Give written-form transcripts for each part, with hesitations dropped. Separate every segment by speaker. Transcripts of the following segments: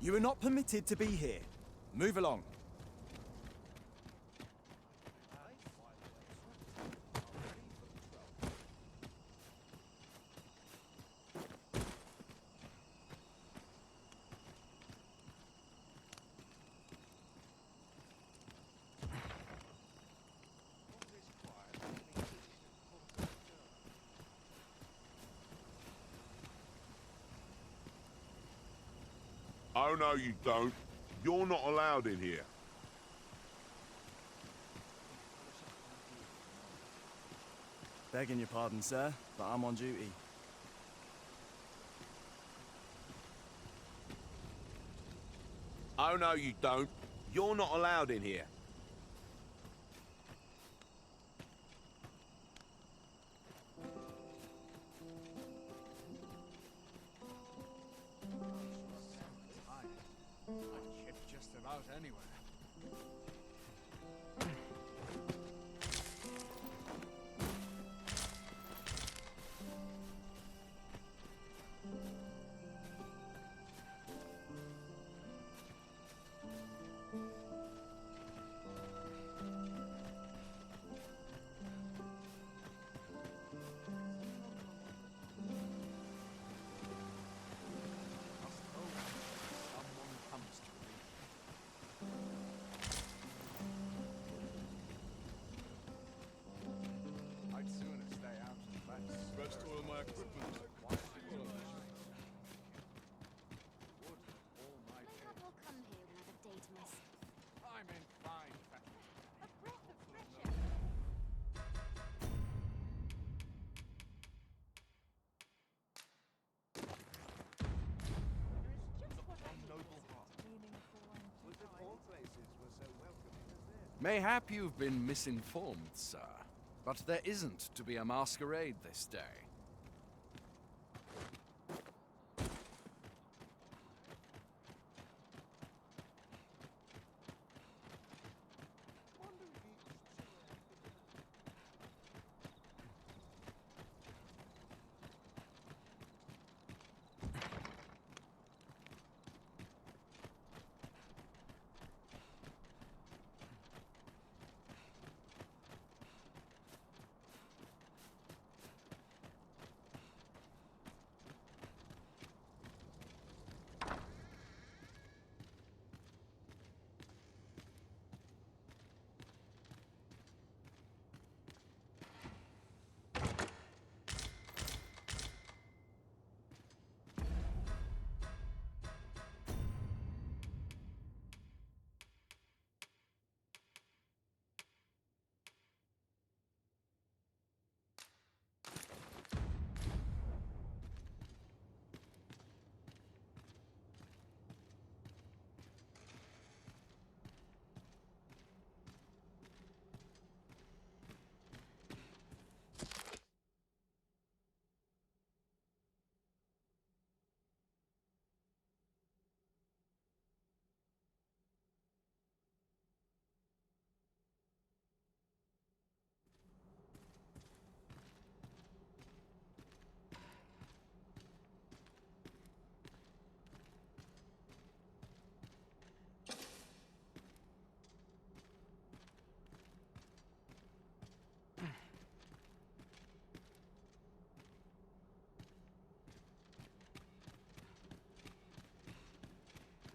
Speaker 1: You are not permitted to be here. Move along.
Speaker 2: Oh, no, you don't. You're not allowed in here.
Speaker 1: Begging your pardon, sir, but I'm on duty.
Speaker 2: Oh, no, you don't. You're not allowed in here.
Speaker 3: I'd ship just about anywhere. Someone comes to me. I'd sooner stay out of the mess.
Speaker 4: Rest all my equipment.
Speaker 3: Would all my
Speaker 5: May I well come here another day to myself?
Speaker 3: I'm in fine fashion.
Speaker 5: A breath of fresh air. There is just what I need. Meaningful and
Speaker 3: All places were so welcoming as this.
Speaker 6: Mayhap you've been misinformed, sir, but there isn't to be a masquerade this day.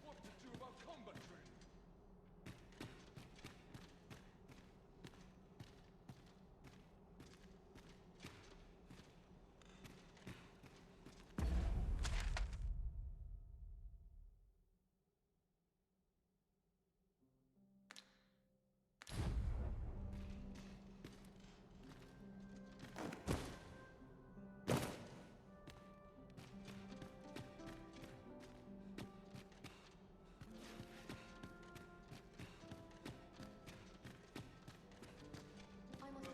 Speaker 4: What to do about combat training?
Speaker 5: I'm on the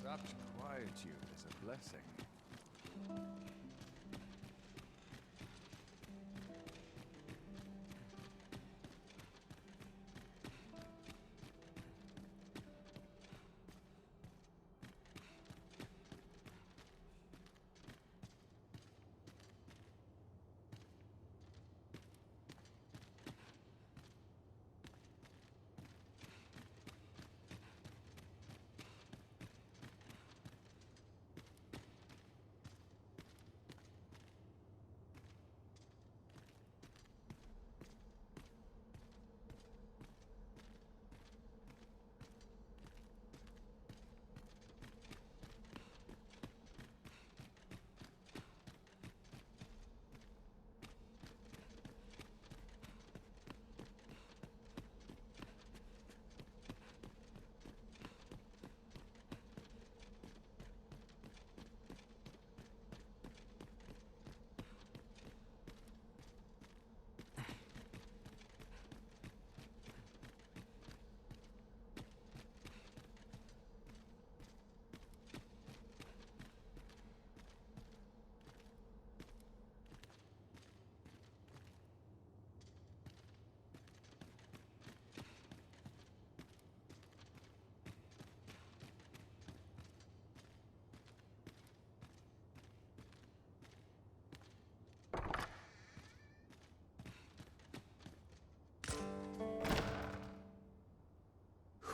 Speaker 6: Such quietude is a blessing.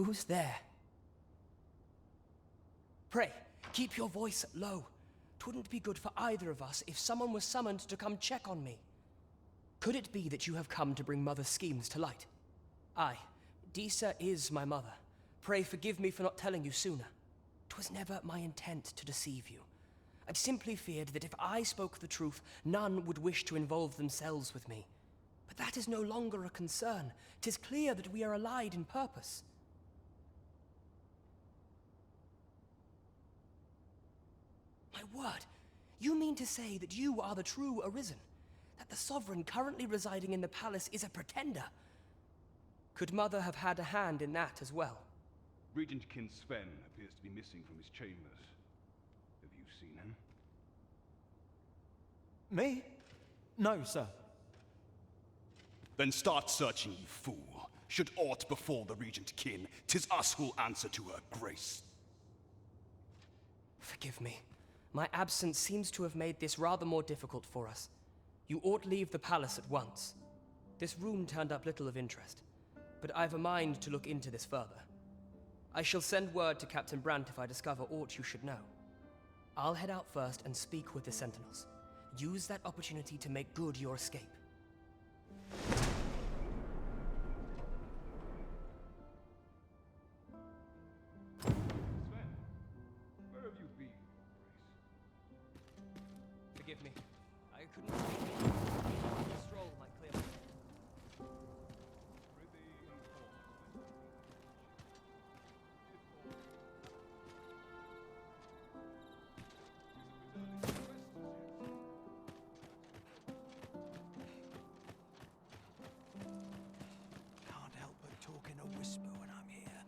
Speaker 7: Who's there? Pray, keep your voice low. 'Twouldn't be good for either of us if someone was summoned to come check on me. Could it be that you have come to bring Mother's schemes to light? Aye, Disa is my mother. Pray forgive me for not telling you sooner. 'Twas never my intent to deceive you. I'd simply feared that if I spoke the truth, none would wish to involve themselves with me. But that is no longer a concern. 'Tis clear that we are allied in purpose. My word, you mean to say that you are the true Arisen? That the Sovereign currently residing in the palace is a pretender? Could Mother have had a hand in that as well?
Speaker 8: Regent Kin Sven appears to be missing from his chambers. Have you seen him?
Speaker 9: Me? No, sir.
Speaker 10: Then start searching, you fool. Should aught befall the Regent Kin, 'tis us who'll answer to her grace.
Speaker 7: Forgive me. My absence seems to have made this rather more difficult for us. You ought leave the palace at once. This room turned up little of interest, but I've a mind to look into this further. I shall send word to Captain Brandt if I discover aught you should know. I'll head out first and speak with the Sentinels. Use that opportunity to make good your escape.
Speaker 8: Sven, where have you been, Grace?
Speaker 7: Forgive me. I couldn't speak. A stroll might clear my head.
Speaker 8: Prithee inform us
Speaker 9: Can't help but talk in a whisper when I'm here.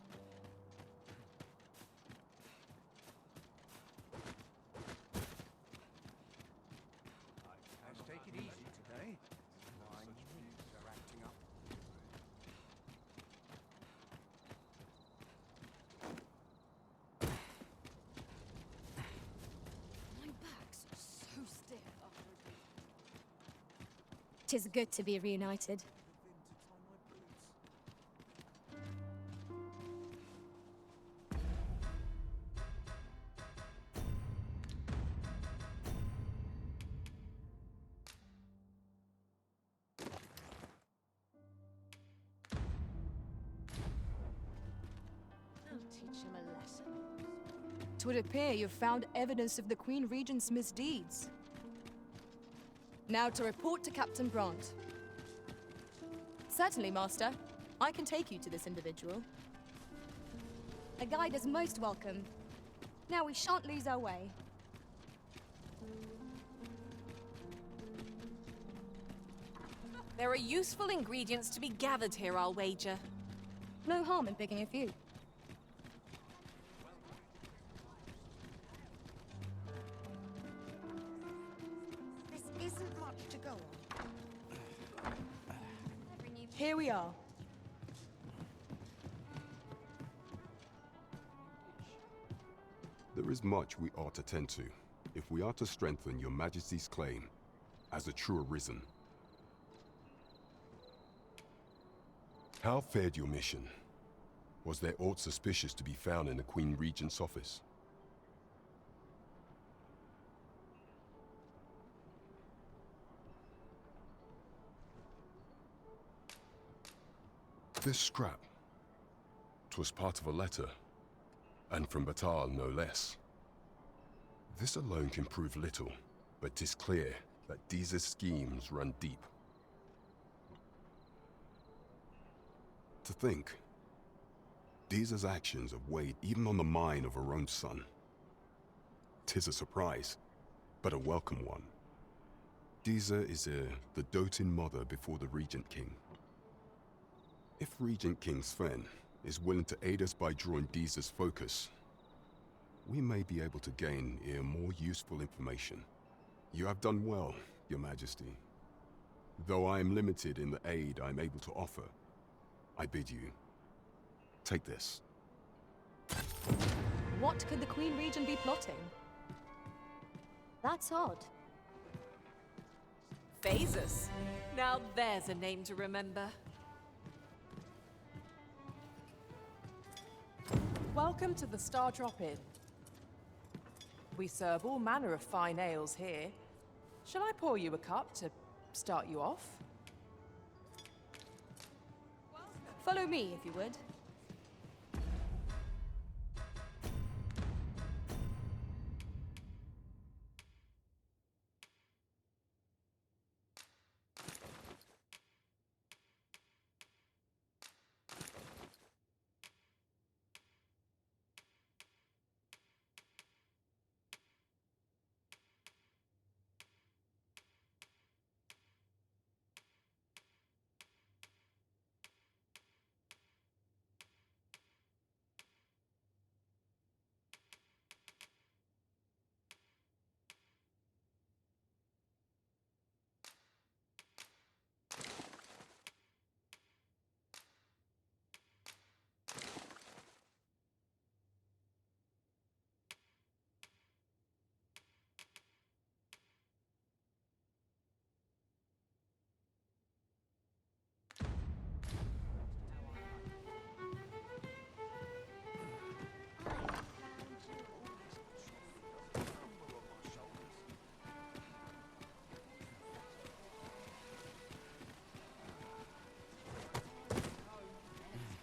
Speaker 3: Let's take it easy today. My knees are acting up.
Speaker 5: My back's so stiff after a week. 'Tis good to be reunited. I'll teach him a lesson.
Speaker 11: 'Twould appear you've found evidence of the Queen Regent's misdeeds. Now to report to Captain Brandt. Certainly, Master. I can take you to this individual.
Speaker 5: A guide is most welcome. Now we shan't lose our way.
Speaker 12: There are useful ingredients to be gathered here, I'll wager.
Speaker 11: No harm in picking a few.
Speaker 5: This isn't much to go on.
Speaker 11: Here we are.
Speaker 13: There is much we ought to tend to, if we are to strengthen your Majesty's claim as a true Arisen. How fared your mission? Was there aught suspicious to be found in the Queen Regent's office? This scrap. 'Twas part of a letter, and from Batal no less. This alone can prove little, but 'tis clear that Disa's schemes run deep. To think, Disa's actions have weighed even on the mind of her own son. 'Tis a surprise, but a welcome one. Disa is the doting mother before the Regent King. If Regent King Sven is willing to aid us by drawing Disa's focus, we may be able to gain more useful information. You have done well, Your Majesty. Though I am limited in the aid I am able to offer, I bid you, take this.
Speaker 11: What could the Queen Regent be plotting?
Speaker 5: That's odd.
Speaker 12: Phasus. Now there's a name to remember. Welcome to the Star Drop Inn. We serve all manner of fine ales here. Shall I pour you a cup to start you off?
Speaker 11: Follow me, if you would.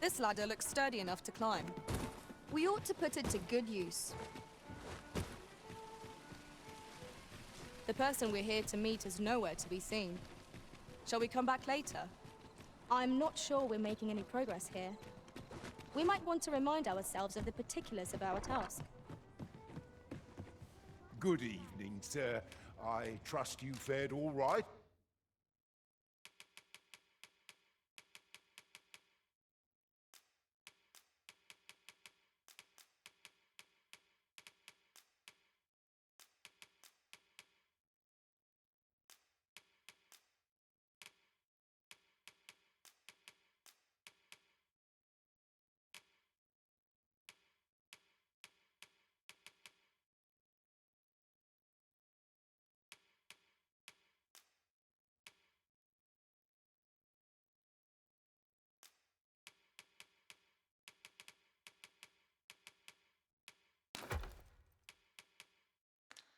Speaker 11: This ladder looks sturdy enough to climb.
Speaker 5: We ought to put it to good use.
Speaker 11: The person we're here to meet is nowhere to be seen. Shall we come back later?
Speaker 5: I'm not sure we're making any progress here. We might want to remind ourselves of the particulars of our task.
Speaker 2: Good evening, sir. I trust you fared all right?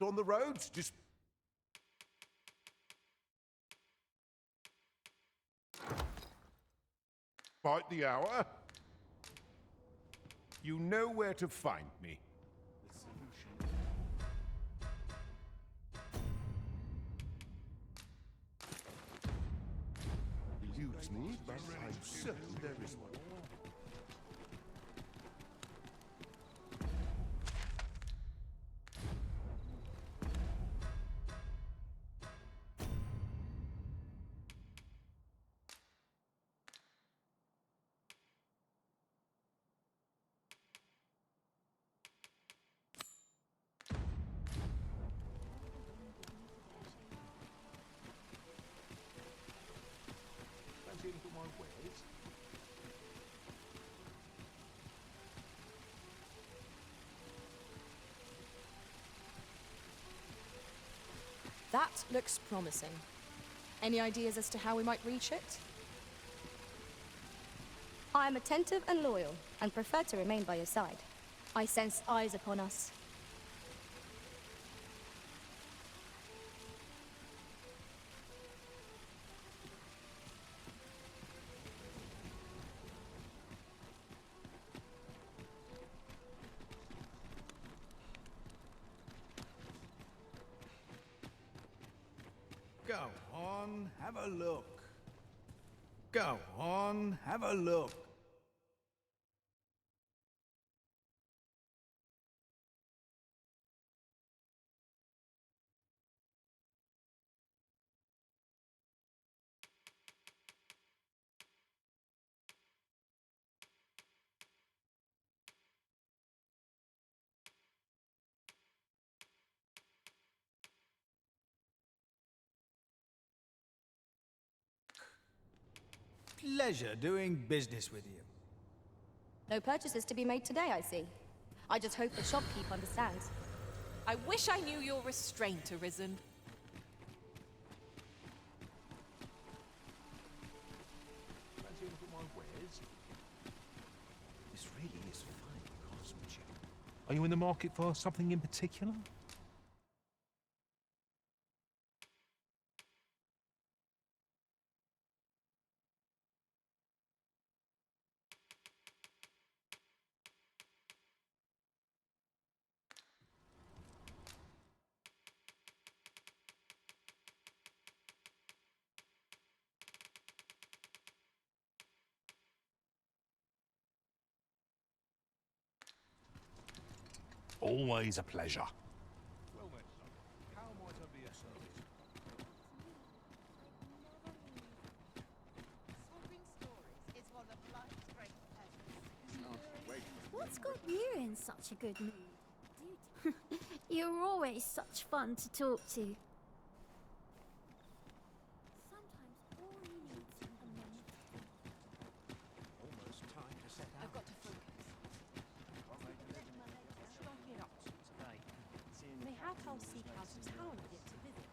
Speaker 2: On the roads, just bite the hour. You know where to find me. Eludes me, but I'm certain there is one.
Speaker 11: That looks promising. Any ideas as to how we might reach it?
Speaker 5: I am attentive and loyal, and prefer to remain by your side. I sense eyes upon us.
Speaker 9: Go on, have a look. Go on, have a look. Pleasure doing business with you.
Speaker 5: No purchases to be made today, I see. I just hope the shopkeep understands.
Speaker 12: I wish I knew your restraint, Arisen.
Speaker 9: This really is fine because
Speaker 14: Are you in the market for something in particular? Always a pleasure.
Speaker 8: Well then, son, how might I be of service?
Speaker 15: Swapping stories is one of life's great pleasures.
Speaker 5: What's got you in such a good mood? Dude, you're always such fun to talk to. Sometimes all you need is a moment.
Speaker 9: Almost time to set out.
Speaker 11: I've got to focus. Should I head up to today? Mayhap I'll seek out a town yet to visit.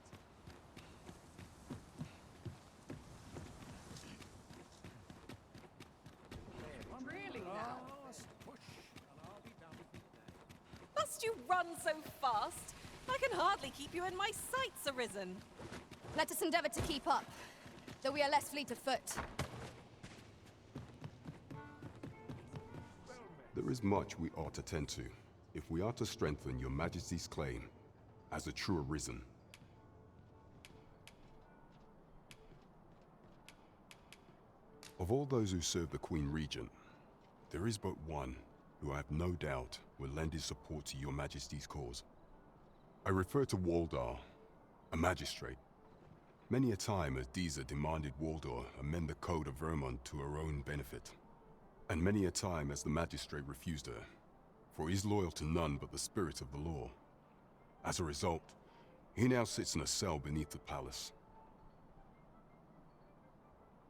Speaker 12: Really now?
Speaker 9: Push, and I'll be done for the day.
Speaker 12: Must you run so fast? I can hardly keep you in my sights, Arisen.
Speaker 11: Let us endeavor to keep up, though we are less fleet of foot.
Speaker 13: There is much we ought to tend to, if we are to strengthen your Majesty's claim as a true Arisen. Of all those who serve the Queen Regent, there is but one who I have no doubt will lend his support to your Majesty's cause. I refer to Waldar, a magistrate. Many a time has Disa demanded Waldar amend the Code of Vermont to her own benefit. And many a time has the magistrate refused her, for he is loyal to none but the spirit of the law. As a result, he now sits in a cell beneath the palace.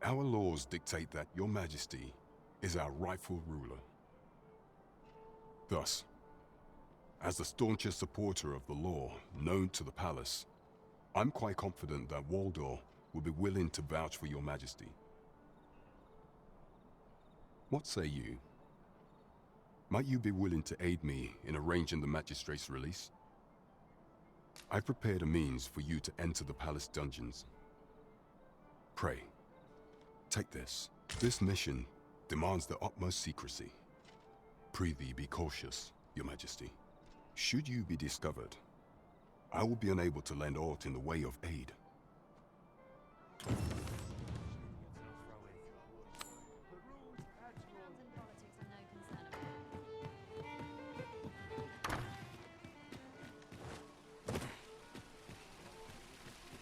Speaker 13: Our laws dictate that your Majesty is our rightful ruler. Thus, as the staunchest supporter of the law known to the palace, I'm quite confident that Waldor will be willing to vouch for your Majesty. What say you? Might you be willing to aid me in arranging the magistrate's release? I've prepared a means for you to enter the palace dungeons. Pray, take this. This mission demands the utmost secrecy. Prithee be cautious, your Majesty. Should you be discovered, I will be unable to lend aught in the way of aid.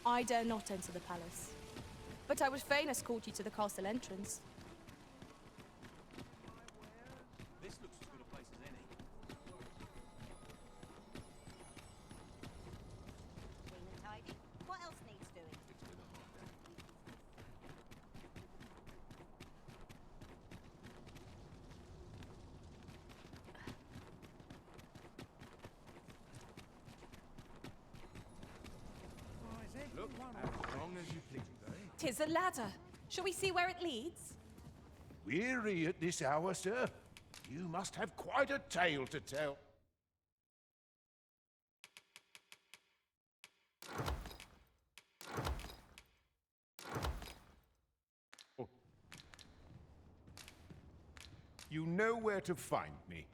Speaker 11: I dare not enter the palace, but I would fain escort you to the castle entrance.
Speaker 1: This looks as good a place as any.
Speaker 15: Clean and tidy. What else needs doing?
Speaker 9: Look, as long as you please, eh?
Speaker 12: 'Tis a ladder. Shall we see where it leads?
Speaker 14: Weary at this hour, sir? You must have quite a tale to tell. You know where to find me.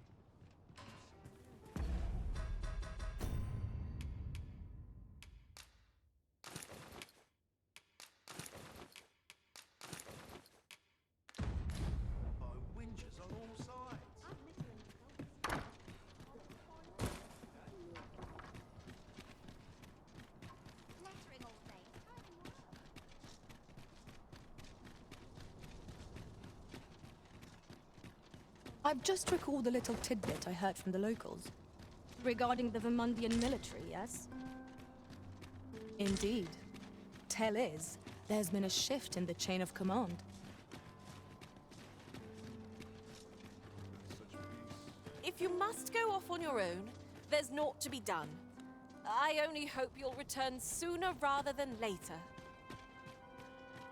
Speaker 9: Winches on all sides.
Speaker 15: Lettering all day.
Speaker 11: I've just recalled a little tidbit I heard from the locals. Regarding the Vermundian military, yes? Indeed. Tell is, there's been a shift in the chain of command.
Speaker 12: If you must go off on your own, there's naught to be done. I only hope you'll return sooner rather than later.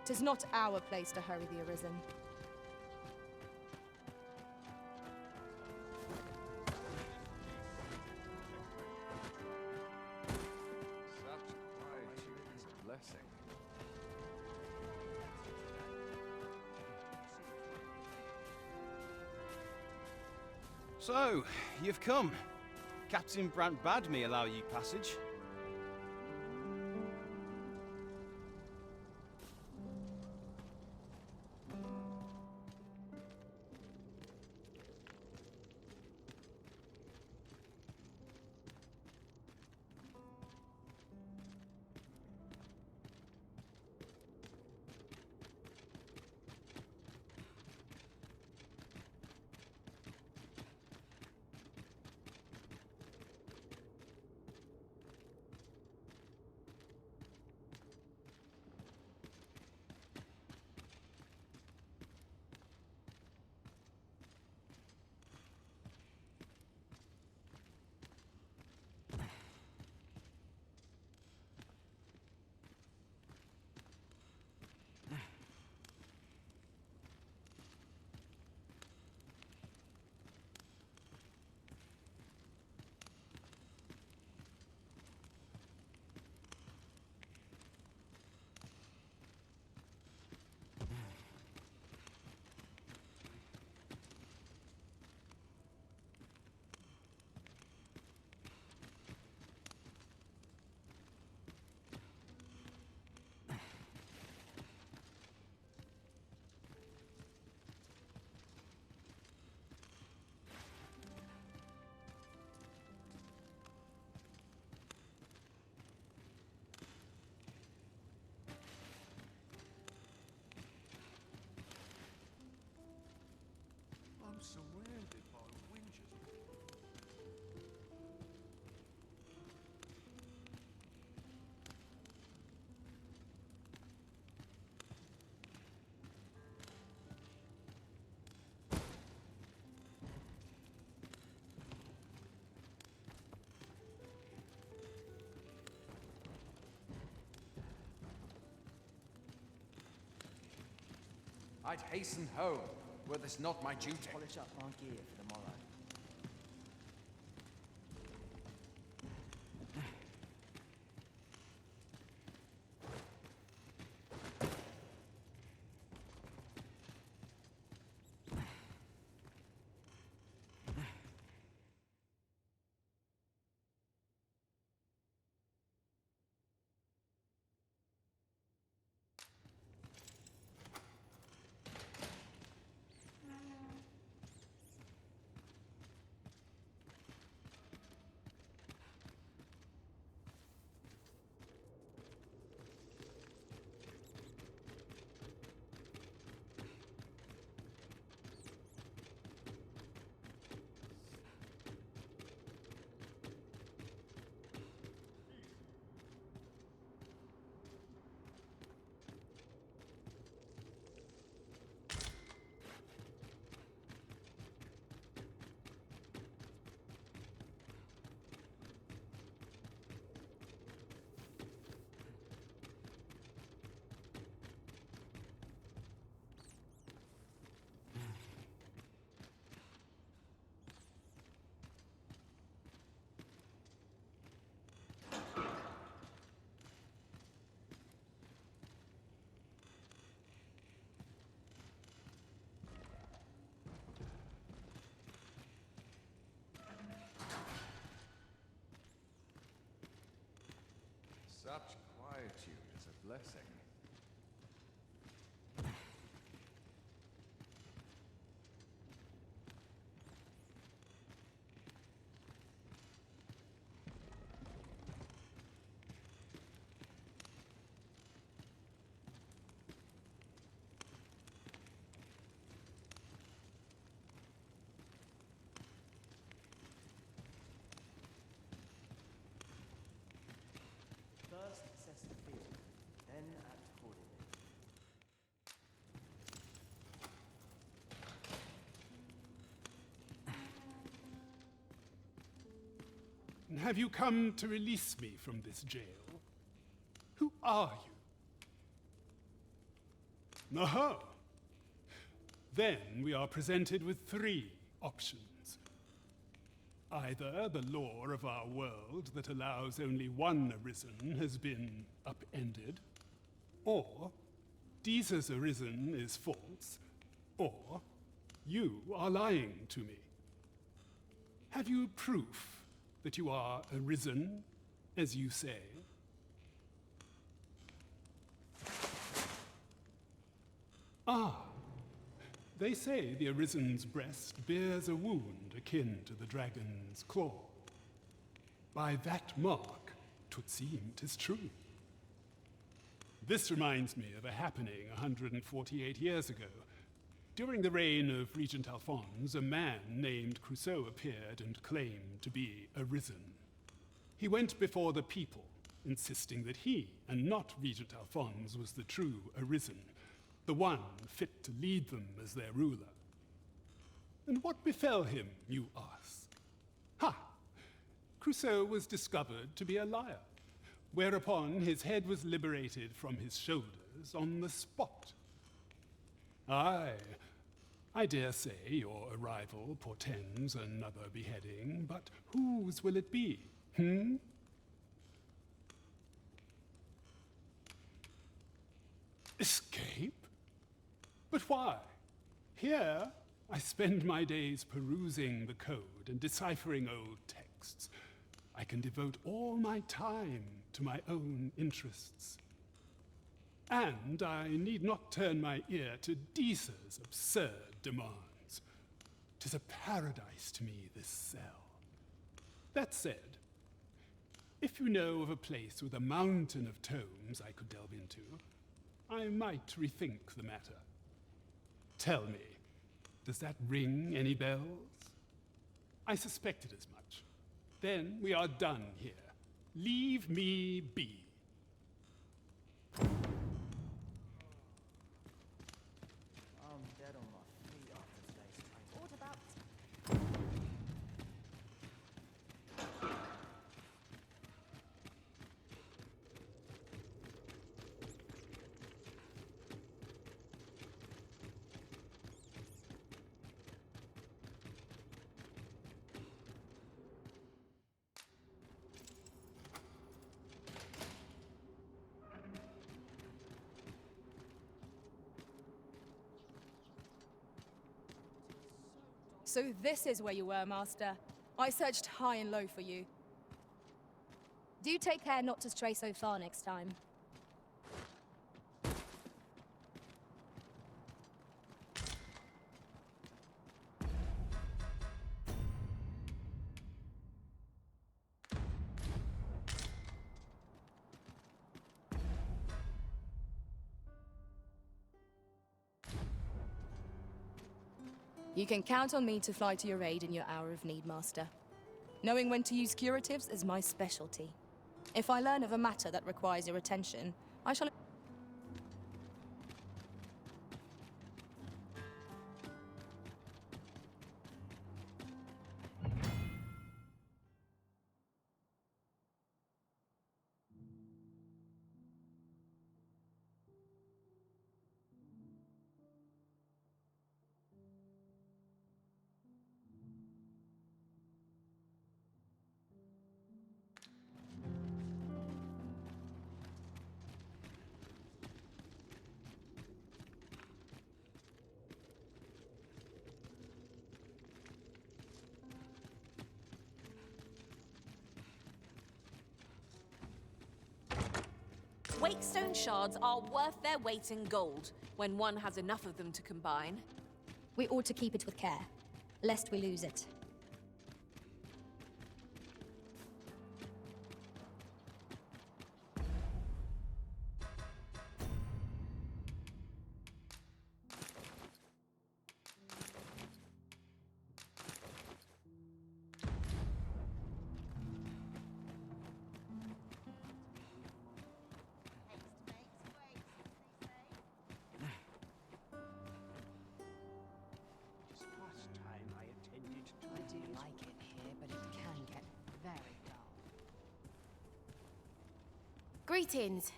Speaker 11: 'Tis not our place to hurry the Arisen.
Speaker 16: So, you've come. Captain Brant bade me allow you passage.
Speaker 14: I'm surrounded by winches.
Speaker 6: I'd hasten home, were this not my duty.
Speaker 17: Polish up my gear for the morrow.
Speaker 6: Such quietude is a blessing.
Speaker 17: First assess the field, then act accordingly.
Speaker 18: Have you come to release me from this jail? Who are you? Aha! Then we are presented with three options. Either the law of our world that allows only one arisen has been upended, or Jesus arisen is false, or you are lying to me. Have you proof that you are arisen, as you say? Ah, they say the Arisen's breast bears a wound akin to the dragon's claw. By that mark, 'twould seem 'tis true. This reminds me of a happening 148 years ago. During the reign of Regent Alphonse, a man named Crusoe appeared and claimed to be arisen. He went before the people, insisting that he, and not Regent Alphonse, was the true arisen, the one fit to lead them as their ruler. And what befell him, you ask? Ha! Crusoe was discovered to be a liar, whereupon his head was liberated from his shoulders on the spot. Aye, I dare say your arrival portends another beheading, but whose will it be, Escape? But why? Here, I spend my days perusing the code and deciphering old texts. I can devote all my time to my own interests. And I need not turn my ear to Deesa's absurd demands. 'Tis a paradise to me, this cell. That said, if you know of a place with a mountain of tomes I could delve into, I might rethink the matter. Tell me, does that ring any bells? I suspected as much. Then we are done here. Leave me be.
Speaker 17: I'm dead on my feet after today's training.
Speaker 15: What about
Speaker 11: So this is where you were, Master. I searched high and low for you.
Speaker 5: Do take care not to stray so far next time.
Speaker 11: You can count on me to fly to your aid in your hour of need, Master. Knowing when to use curatives is my specialty. If I learn of a matter that requires your attention, I shall...
Speaker 19: Wakestone shards are worth their weight in gold when one has enough of them to combine.
Speaker 5: We ought to keep it with care, lest we lose it.
Speaker 17: It's past time I attended to I do like it here, but it can get very dull.
Speaker 20: Greetings.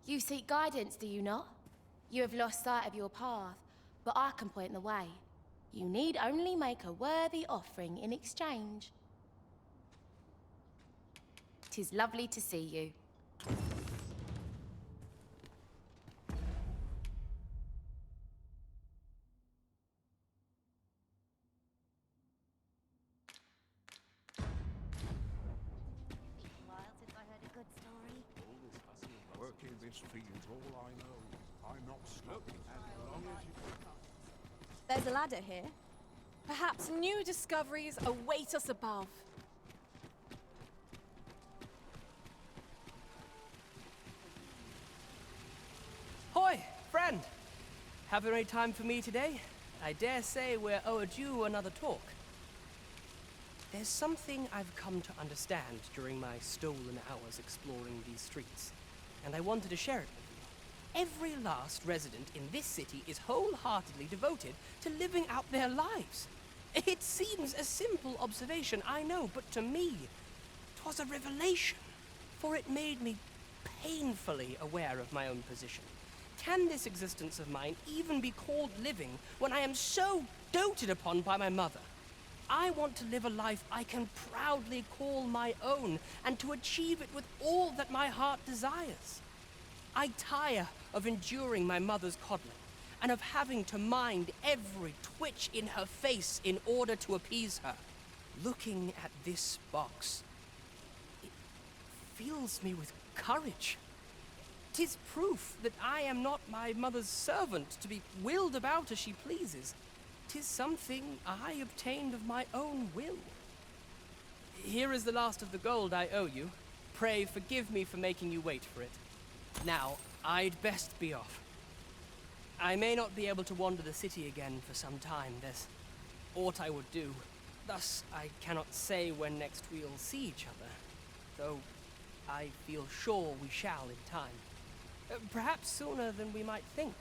Speaker 20: You seek guidance, do you not? You have lost sight of your path, but I can point the way. You need only make a worthy offering in exchange. 'Tis lovely to see you.
Speaker 14: This field's all I know. I'm not stopping as long as you...
Speaker 11: There's a ladder here.
Speaker 19: Perhaps new discoveries await us above.
Speaker 7: Hoi, friend! Have any time for me today? I dare say we're overdue another talk. There's something I've come to understand during my stolen hours exploring these streets, and I wanted to share it with you. Every last resident in this city is wholeheartedly devoted to living out their lives. It seems a simple observation, I know, but to me, 'twas a revelation, for it made me painfully aware of my own position. Can this existence of mine even be called living when I am so doted upon by my mother? I want to live a life I can proudly call my own, and to achieve it with all that my heart desires. I tire of enduring my mother's coddling, and of having to mind every twitch in her face in order to appease her. Looking at this box, it fills me with courage. 'Tis proof that I am not my mother's servant to be willed about as she pleases. 'Tis something I obtained of my own will. Here is the last of the gold I owe you. Pray forgive me for making you wait for it. Now, I'd best be off. I may not be able to wander the city again for some time. There's aught I would do. Thus, I cannot say when next we'll see each other, though I feel sure we shall in time. Perhaps sooner than we might think.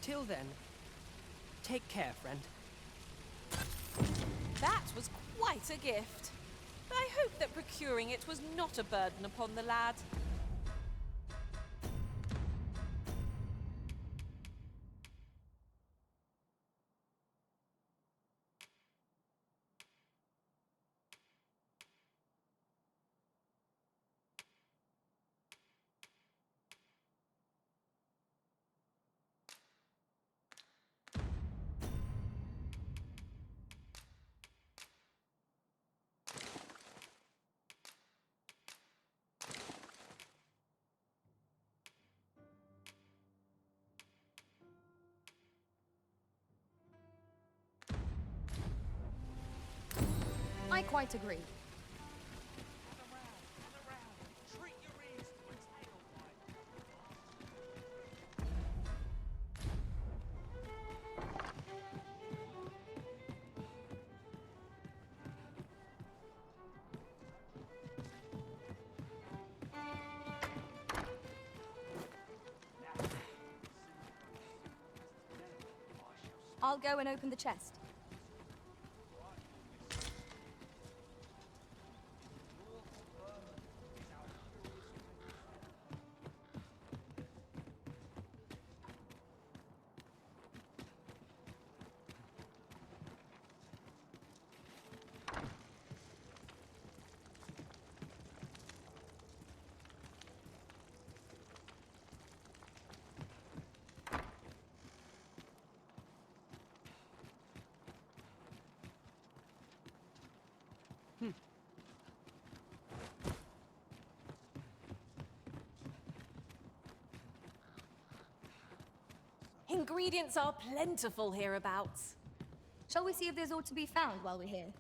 Speaker 7: Till then, take care, friend.
Speaker 19: That was quite a gift. I hope that procuring it was not a burden upon the lad.
Speaker 5: I quite agree. I'll go and open the chest.
Speaker 19: Ingredients are plentiful hereabouts.
Speaker 5: Shall we see if there's aught to be found while we're here?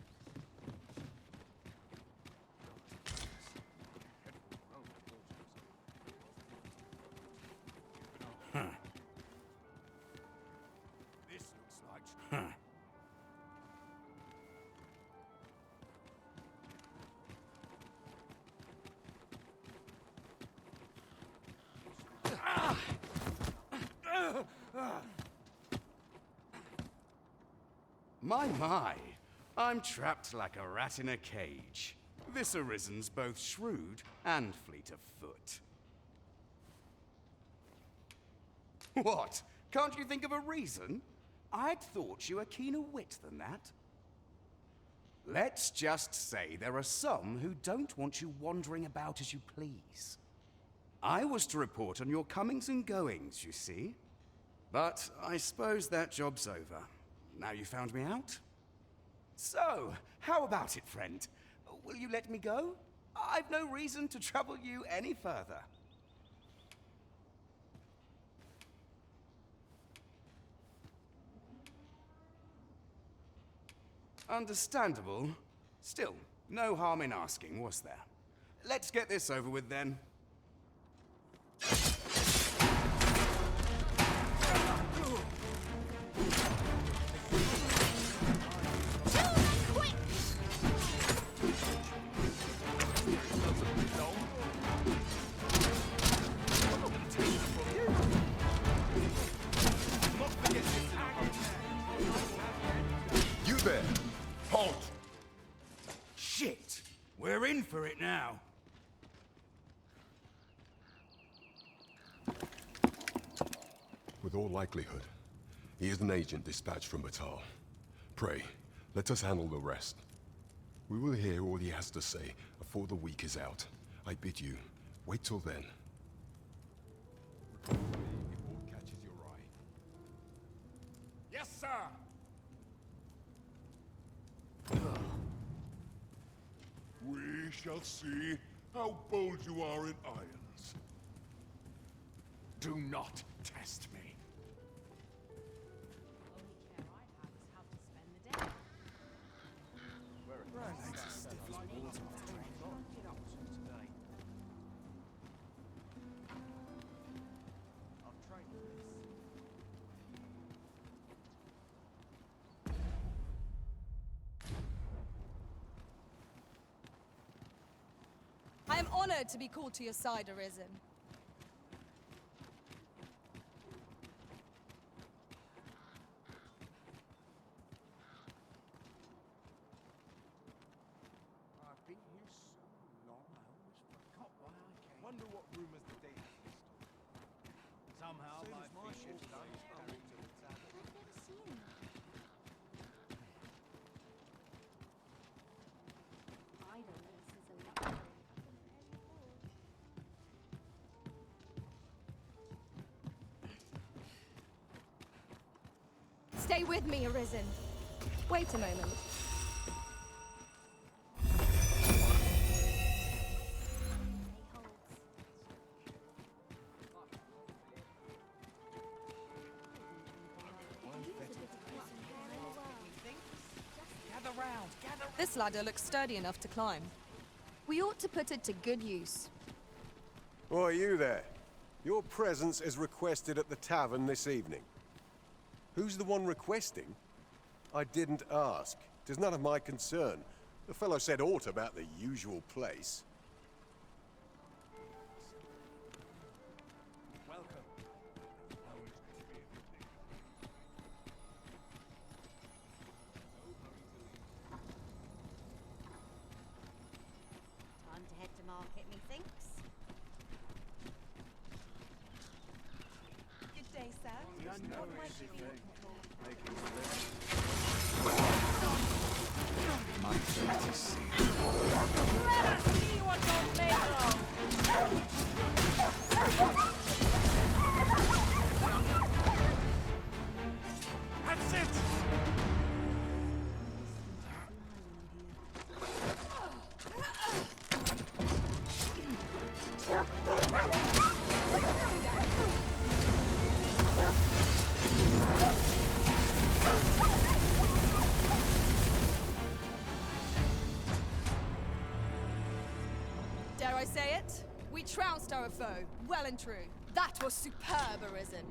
Speaker 14: This looks like...
Speaker 10: My. I'm trapped like a rat in a cage. This Arisen's both shrewd and fleet of foot. What? Can't you think of a reason? I'd thought you were keener wit than that. Let's just say there are some who don't want you wandering about as you please. I was to report on your comings and goings, you see. But I suppose that job's over. Now you found me out? So, how about it, friend? Will you let me go? I've no reason to trouble you any further. Understandable. Still, no harm in asking, was there? Let's get this over with then.
Speaker 14: You there! Halt! Shit! We're in for it now.
Speaker 13: With all likelihood, he is an agent dispatched from Batal. Pray, let us handle the rest. We will hear all he has to say before the week is out. I bid you, wait till then. Report to me if aught catches your eye.
Speaker 14: Yes, sir!
Speaker 2: We shall see how bold you are in irons.
Speaker 14: Do not test me.
Speaker 11: I am honored to be called to your side, Arisen.
Speaker 3: I've been here so long, I almost forgot why I came. Wonder what rumors the day has this somehow my fish's done is carried to the tavern.
Speaker 5: I've never seen him. Idleness is a luxury. Stay with me, Arisen. Wait a moment.
Speaker 11: This ladder looks sturdy enough to climb.
Speaker 5: We ought to put it to good use.
Speaker 21: Why, you there? Your presence is requested at the tavern this evening. Who's the one requesting? I didn't ask. 'Tis none of my concern. The fellow said aught about the usual place.
Speaker 17: Time to head to market, methinks. Good day, sir. What might you be looking for?
Speaker 6: My fate is sealed.
Speaker 19: Let us see what you're made of!
Speaker 14: That's it!
Speaker 11: Dare I say it? We trounced our foe, well and true. That was superb, Arisen.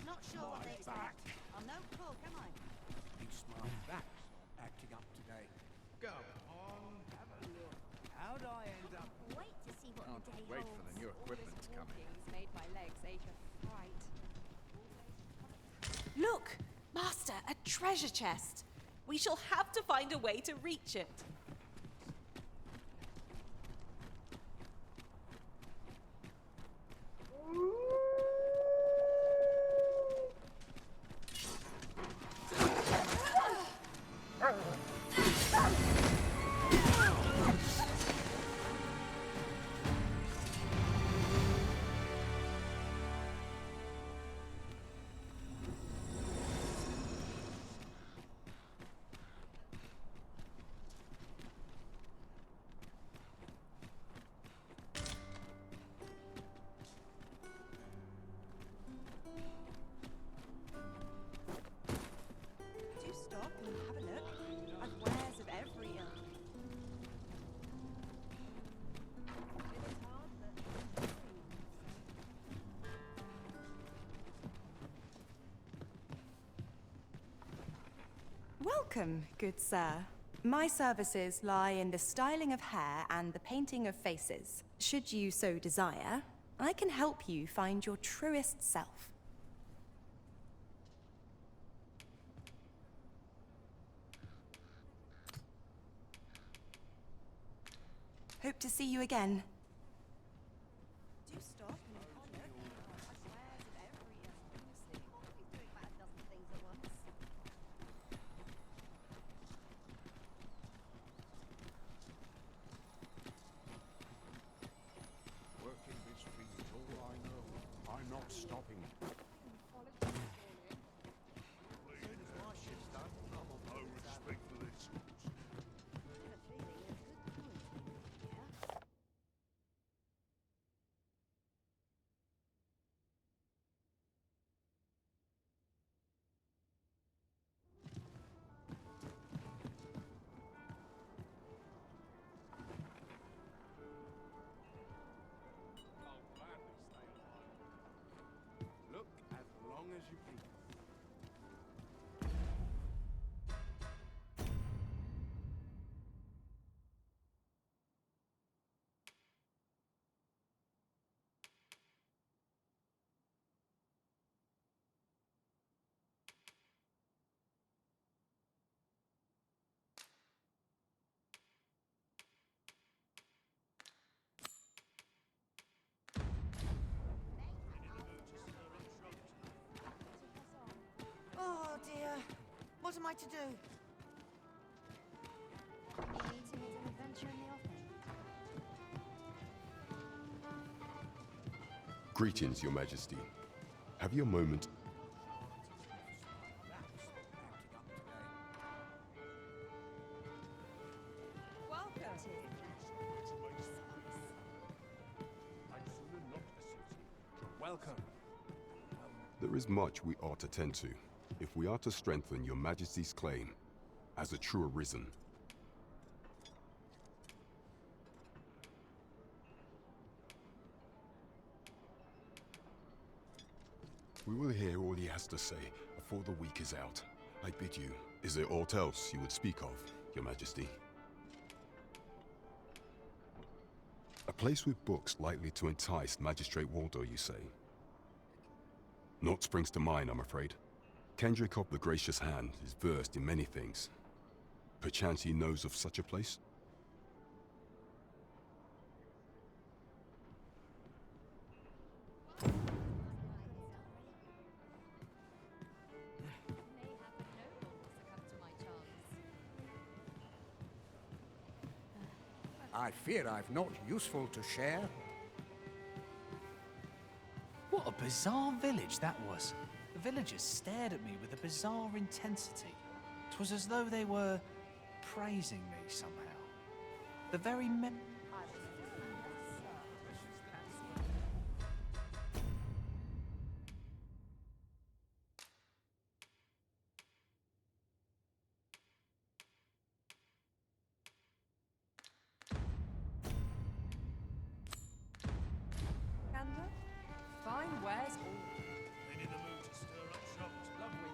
Speaker 17: Not sure what they expect. I'm no cook, am I?
Speaker 14: You smart backs acting up today. Go on, have a look. How'd I end up?
Speaker 17: Wait to see what
Speaker 6: Can't
Speaker 17: the day
Speaker 6: wait
Speaker 17: holds.
Speaker 6: for the new equipment to come in.
Speaker 11: Made my legs ache of fright.
Speaker 19: Look! Master, a treasure chest! We shall have to find a way to reach it.
Speaker 4: Welcome, good sir. My services lie in the styling of hair and the painting of faces. Should you so desire, I can help you find your truest self. Hope to see you again.
Speaker 15: Do stop and look. I swear to every honestly. He's doing about a dozen things at once.
Speaker 14: Working this field is all I know. I'm not stopping.
Speaker 2: No respect for their schools.
Speaker 14: Look as long as you please.
Speaker 15: Oh dear. What am I to do?
Speaker 5: Meeting is an adventure in the offing.
Speaker 13: Greetings, Your Majesty. Have you a moment?
Speaker 3: Welcome.
Speaker 13: There is much we ought to tend to, if we are to strengthen Your Majesty's claim as a true Arisen. We will hear all he has to say before the week is out. I bid you. Is there aught else you would speak of, Your Majesty? A place with books likely to entice Magistrate Waldo, you say? Naught springs to mind, I'm afraid. Kendrick of the Gracious Hand is versed in many things. Perchance he knows of such a place?
Speaker 14: I fear I've naught useful to share.
Speaker 22: What a bizarre village that was. The villagers stared at me with a bizarre intensity. 'Twas as though they were praising me somehow. The very
Speaker 12: Gander? Fine wares all.
Speaker 3: In the mood to stir up shop. Lovely.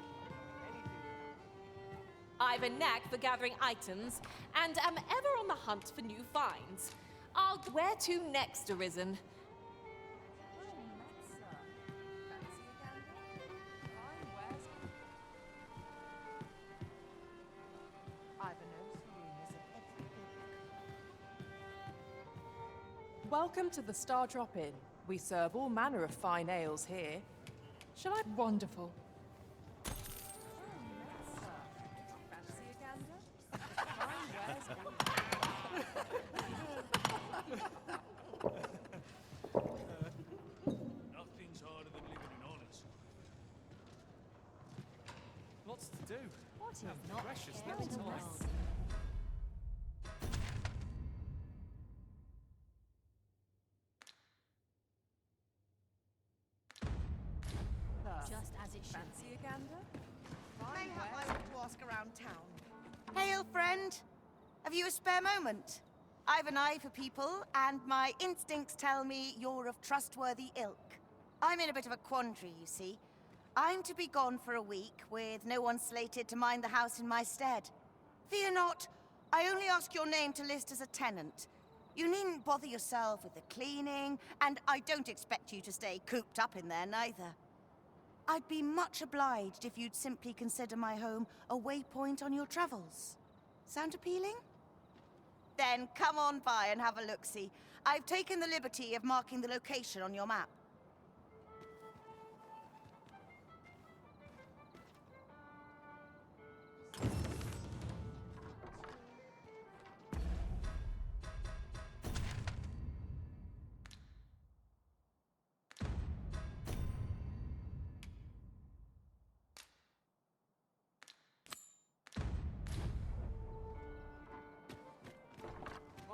Speaker 19: I've a knack for gathering items, and am ever on the hunt for new finds. Where to next, Arisen?
Speaker 12: Welcome to the Star Drop Inn. We serve all manner of fine ales here. Shall I?
Speaker 11: Wonderful.
Speaker 12: Fancy a gander? Fine wares all.
Speaker 3: Nothing's harder than living in honest.
Speaker 16: Lots to do.
Speaker 5: What is
Speaker 16: How
Speaker 5: not
Speaker 16: precious
Speaker 5: caring
Speaker 16: little time.
Speaker 5: world? Just as it should.
Speaker 12: Fancy a gander?
Speaker 15: May have I want to ask around town. Hail, friend. Have you a spare moment? I've an eye for people, and my instincts tell me you're of trustworthy ilk. I'm in a bit of a quandary, you see. I'm to be gone for a week, with no one slated to mind the house in my stead. Fear not, I only ask your name to list as a tenant. You needn't bother yourself with the cleaning, and I don't expect you to stay cooped up in there neither. I'd be much obliged if you'd simply consider my home a waypoint on your travels. Sound appealing? Then come on by and have a look-see. I've taken the liberty of marking the location on your map.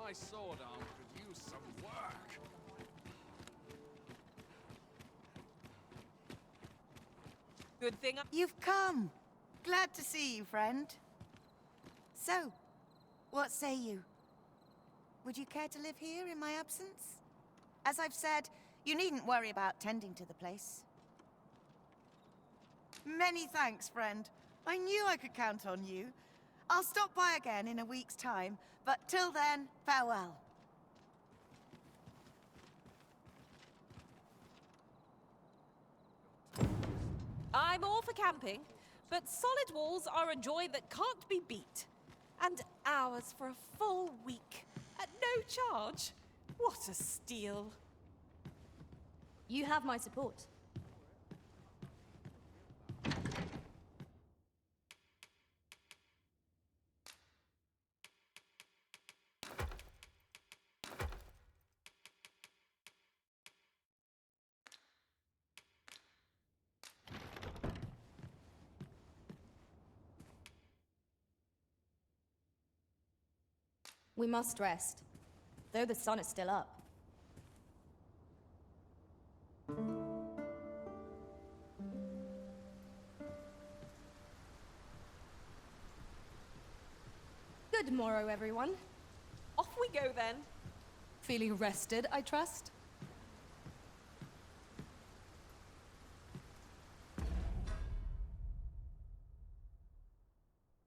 Speaker 6: My sword arm could use some work.
Speaker 19: Good thing
Speaker 15: You've come. Glad to see you, friend. So, what say you? Would you care to live here in my absence? As I've said, you needn't worry about tending to the place. Many thanks, friend. I knew I could count on you. I'll stop by again in a week's time, but till then, farewell.
Speaker 19: I'm all for camping, but solid walls are a joy that can't be beat. And hours for a full week, at no charge. What a steal.
Speaker 5: You have my support. We must rest, though the sun is still up. Good morrow, everyone.
Speaker 19: Off we go then.
Speaker 11: Feeling rested, I trust?